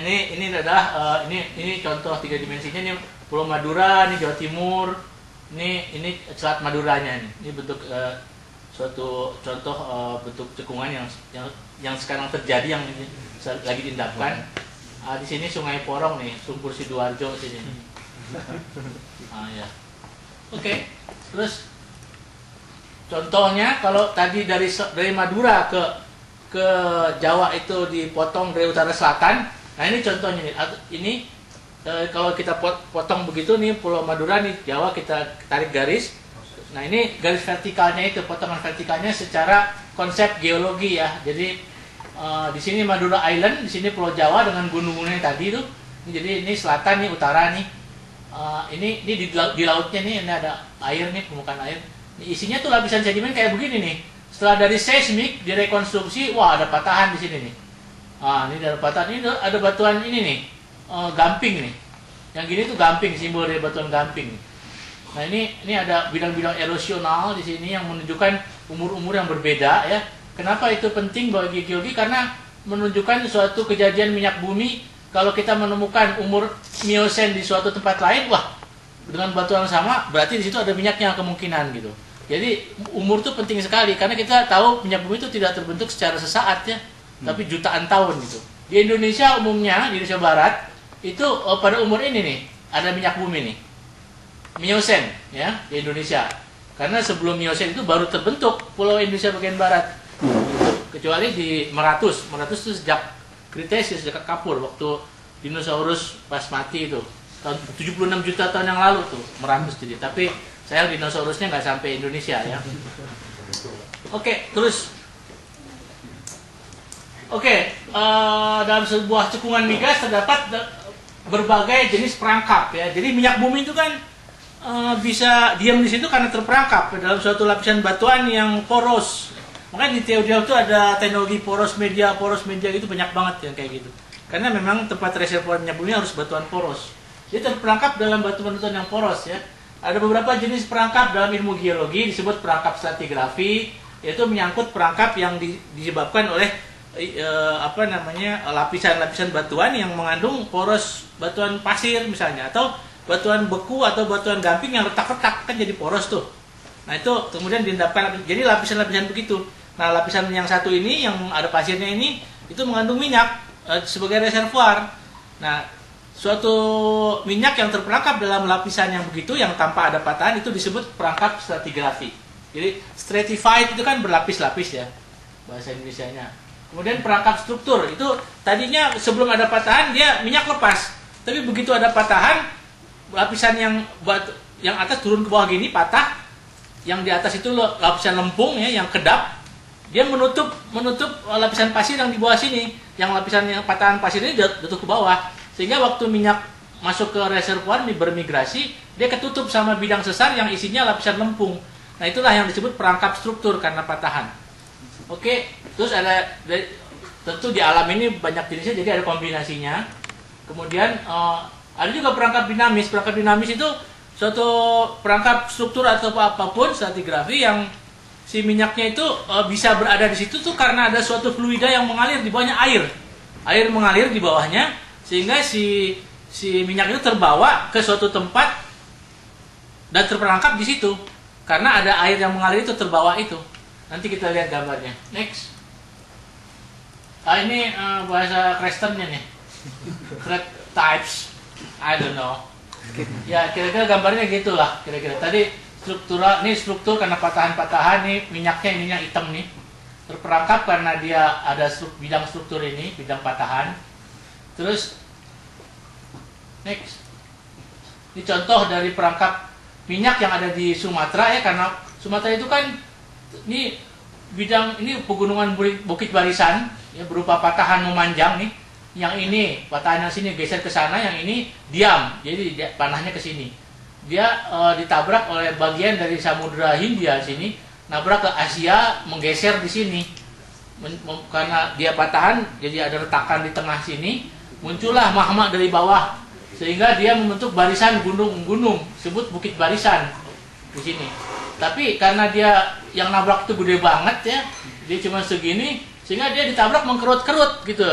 ini adalah ini contoh 3 dimensinya nih Pulau Madura, nih Jawa Timur. Ini Selat Maduranya nih. Ini bentuk suatu contoh bentuk cekungan yang sekarang terjadi yang lagi diendapkan. Di sini Sungai Porong nih, Sumber Sidoarjo sini. Ya. Oke. Terus contohnya kalau tadi dari Madura ke Jawa itu dipotong dari utara selatan. Nah, ini contohnya nih. Ini kalau kita potong begitu nih Pulau Madura nih Jawa, kita tarik garis. Nah, ini garis vertikalnya itu, potongan vertikalnya secara konsep geologi ya. Jadi di sini Madura Island, di sini Pulau Jawa dengan gunung-gunungnya tadi itu. Jadi ini selatan nih, utara nih. Ini di lautnya nih, ini ada air nih, permukaan air. Ini isinya tuh lapisan sedimen kayak begini nih. Setelah dari seismik direkonstruksi, wah ada patahan di sini nih. Ini ada patahan, ini ada batuan ini nih. Gamping nih, yang gini tuh gamping, simbol dari batuan gamping. Nah, ini ada bidang-bidang erosional di sini yang menunjukkan umur-umur yang berbeda ya. Kenapa itu penting bagi geologi? Karena menunjukkan suatu kejadian minyak bumi. Kalau kita menemukan umur Miosen di suatu tempat lain, wah dengan batuan yang sama, berarti di situ ada minyaknya kemungkinan gitu. Jadi umur itu penting sekali karena kita tahu minyak bumi itu tidak terbentuk secara sesaat ya, tapi jutaan tahun gitu. Di Indonesia umumnya, di Indonesia Barat itu pada umur ini nih ada minyak bumi nih, Miosen ya di Indonesia. Karena sebelum Miosen itu baru terbentuk Pulau Indonesia bagian barat, kecuali di Meratus. Meratus itu sejak Kretaseous, sejak Kapur, waktu dinosaurus pas mati itu tahun 76 juta tahun yang lalu tuh Meratus jadi. Tapi sayang dinosaurusnya nggak sampai Indonesia ya. Oke, terus. Dalam sebuah cekungan migas terdapat berbagai jenis perangkap ya. Jadi minyak bumi itu kan bisa diam di situ karena terperangkap dalam suatu lapisan batuan yang poros. Makanya di teori itu ada teknologi poros media gitu banyak banget yang kayak gitu. Karena memang tempat reservoir minyak bumi harus batuan poros. Dia terperangkap dalam batuan-batuan yang poros ya. Ada beberapa jenis perangkap dalam ilmu geologi disebut perangkap stratigrafi, yaitu menyangkut perangkap yang disebabkan oleh lapisan-lapisan batuan yang mengandung poros batuan pasir misalnya, atau batuan beku atau batuan gamping yang retak-retak kan jadi poros tuh. Nah, itu kemudian diendapkan jadi lapisan-lapisan begitu. Nah, lapisan yang satu ini yang ada pasirnya ini itu mengandung minyak sebagai reservoir. Nah, suatu minyak yang terperangkap dalam lapisan yang begitu yang tanpa ada patahan itu disebut perangkap stratigrafi. Jadi stratified itu kan berlapis-lapis ya bahasa Indonesianya. Kemudian perangkap struktur itu tadinya sebelum ada patahan dia minyak lepas, tapi begitu ada patahan lapisan yang atas turun ke bawah gini patah, yang di atas itu lapisan lempung ya yang kedap, dia menutup lapisan pasir yang di bawah sini, yang lapisan yang patahan pasir ini jatuh ke bawah, sehingga waktu minyak masuk ke reservoir bermigrasi dia ketutup sama bidang sesar yang isinya lapisan lempung. Nah, itulah yang disebut perangkap struktur karena patahan. Oke, terus tentu di alam ini banyak jenisnya, jadi ada kombinasinya. Kemudian ada juga perangkap dinamis. Perangkap dinamis itu suatu perangkap struktur atau apapun stratigrafi yang si minyaknya itu bisa berada di situ tuh karena ada suatu fluida yang mengalir di bawahnya air. Air mengalir di bawahnya sehingga si minyak itu terbawa ke suatu tempat dan terperangkap di situ. Karena ada air yang mengalir itu terbawa itu. Nanti kita lihat gambarnya. Next. Ini bahasa Kristen-nya nih. Thread types. I don't know. Ya, kira-kira gambarnya gitulah. Kira-kira. Tadi ini struktur karena patahan-patahan nih, minyaknya ininya hitam nih. Terperangkap karena dia ada bidang struktur ini, bidang patahan. Terus next. Ini contoh dari perangkap minyak yang ada di Sumatera ya, karena Sumatera itu kan ini pegunungan Bukit Barisan ya, berupa patahan memanjang nih. Yang ini patahan yang sini geser ke sana, yang ini diam, jadi panahnya ke sini. Dia ditabrak oleh bagian dari Samudra Hindia sini, nabrak ke Asia, menggeser di sini. Karena dia patahan, jadi ada retakan di tengah sini, muncullah magma dari bawah, sehingga dia membentuk barisan gunung-gunung, disebut Bukit Barisan di sini. Tapi karena dia yang nabrak itu gede banget ya, dia cuma segini, sehingga dia ditabrak mengkerut-kerut gitu.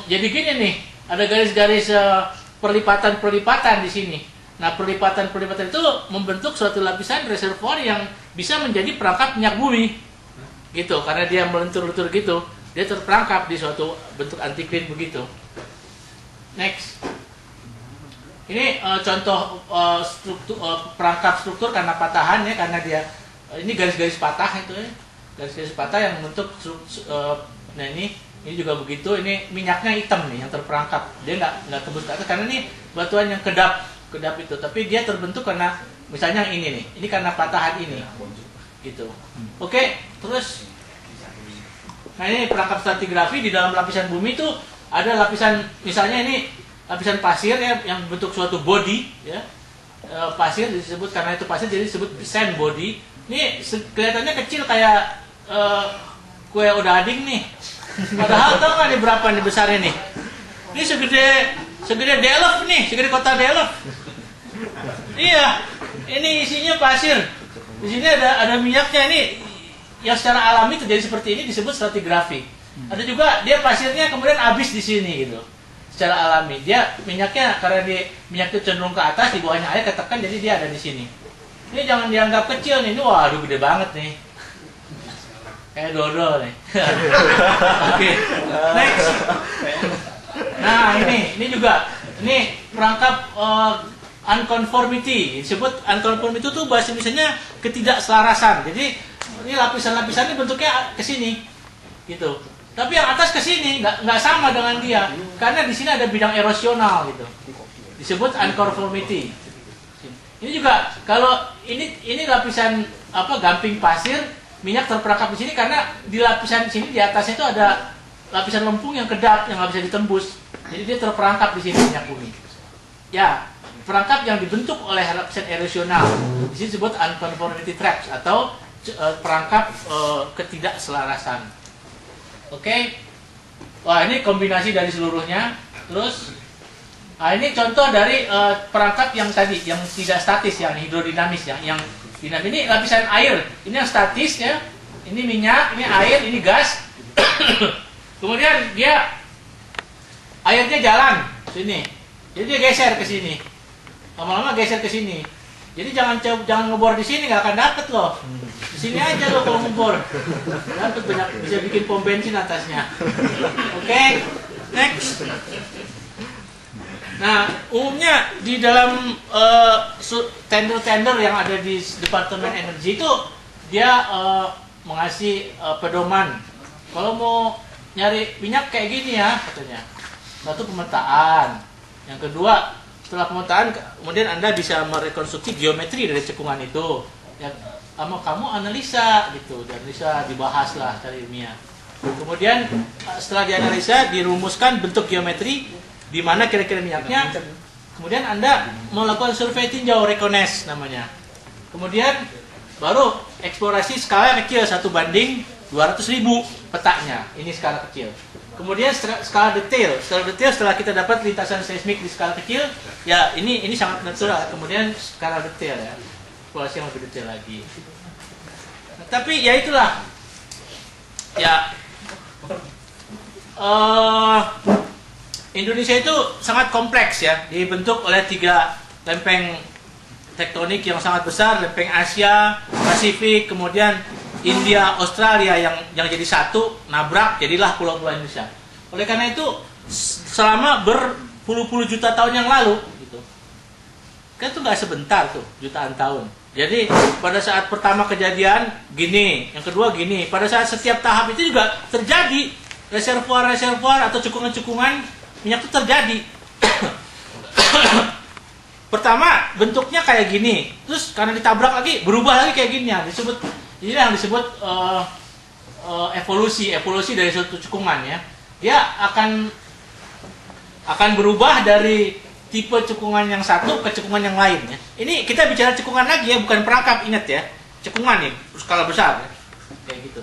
Jadi gini nih, ada garis-garis perlipatan-perlipatan di sini. Nah, perlipatan-perlipatan itu membentuk suatu lapisan reservoir yang bisa menjadi perangkap minyak bumi. Gitu, karena dia melentur-lentur gitu, dia terperangkap di suatu bentuk antikline begitu. Next. Ini contoh perangkap struktur karena patahan ya, karena dia ini garis-garis patah itu ya. Garis-garis patah yang membentuk nah ini juga begitu. Ini minyaknya hitam nih yang terperangkap. Dia nggak tembus ke atas karena ini batuan yang kedap itu, tapi dia terbentuk karena misalnya yang ini nih, ini karena patahan ini gitu. Oke, terus nah ini perangkap stratigrafi. Di dalam lapisan bumi itu ada lapisan, misalnya ini lapisan pasir ya, yang bentuk suatu body ya, pasir disebut, karena itu pasir jadi disebut sand body. Ini kelihatannya kecil kayak kue odading nih, padahal tau nggak nih berapa nih besarnya nih? Ini segede Delft nih, segede kota Delft. Iya, ini isinya pasir. Di sini ada minyaknya. Ini yang secara alami terjadi seperti ini disebut stratigrafi. Ada juga dia pasirnya kemudian habis di sini gitu. Secara alami dia minyaknya, karena minyak itu cenderung ke atas, di bawahnya air ketekan, jadi dia ada di sini. Ini jangan dianggap kecil nih. Ini waduh gede banget nih. Kayak dodol nih. Oke, next. Nah ini juga, ini perangkap unconformity. Disebut unconformity itu bahasa Indonesianya ketidakselarasan. Jadi ini lapisan-lapisan ini bentuknya ke sini, gitu. Tapi yang atas ke sini nggak sama dengan dia, karena di sini ada bidang erosional gitu. Disebut unconformity. Ini juga kalau ini lapisan gamping pasir, minyak terperangkap di sini karena di lapisan sini di atasnya itu ada lapisan lempung yang kedap yang nggak bisa ditembus. Jadi dia terperangkap di sini minyak bumi. Ya, perangkap yang dibentuk oleh lapisan erosional. Di sini disebut unconformity traps atau perangkap ketidakselarasan. Oke. Wah, ini kombinasi dari seluruhnya. Terus nah ini contoh dari perangkap yang tadi, yang tidak statis, yang hidrodinamis, yang dinamis. Ini lapisan air, ini yang statis ya. Ini minyak, ini air, ini gas. Kemudian airnya jalan sini. Jadi dia geser ke sini. Lama-lama geser ke sini. Jadi jangan ngebor di sini, nggak akan dapet loh. Di sini aja loh kalau ngebor. Dapet banyak, bisa bikin pom bensin atasnya. Oke, next. Nah, umumnya di dalam tender-tender yang ada di Departemen Energi itu dia mengasih pedoman. Kalau mau nyari minyak kayak gini ya katanya. Satu, pemetaan. Yang kedua, setelah pemetaan kemudian Anda bisa merekonstruksi geometri dari cekungan itu. Ya, sama kamu analisa gitu, dan bisa dibahas lah secara ilmiah. Kemudian setelah dianalisa, dirumuskan bentuk geometri di mana kira-kira minyaknya. Kemudian Anda melakukan survei tinjau, rekones namanya. Kemudian baru eksplorasi skala kecil 1:200.000 petanya. Ini skala kecil. Kemudian skala detail. Skala detail setelah kita dapat lintasan seismik di skala kecil, ya ini sangat natural. Kemudian skala detail ya, eksplorasi yang lebih detail lagi. Nah, tapi ya itulah. Ya. Indonesia itu sangat kompleks ya, dibentuk oleh 3 lempeng tektonik yang sangat besar, lempeng Asia, Pasifik, kemudian India, Australia yang jadi satu, nabrak, jadilah pulau-pulau Indonesia. Oleh karena itu, selama berpuluh-puluh juta tahun yang lalu, gitu, kan itu nggak sebentar tuh, jutaan tahun. Jadi pada saat pertama kejadian gini, yang kedua gini, pada saat setiap tahap itu juga terjadi reservoir-reservoir atau cekungan-cekungan minyak itu terjadi. Pertama bentuknya kayak gini, terus karena ditabrak lagi berubah lagi kayak gini ya. Ini yang disebut evolusi dari suatu cekungan ya. Dia akan berubah dari tipe cekungan yang satu ke cekungan yang lain ya. Ini kita bicara cekungan lagi ya, bukan perangkap, ingat ya. Cekungan nih, skala besar ya. Kayak gitu.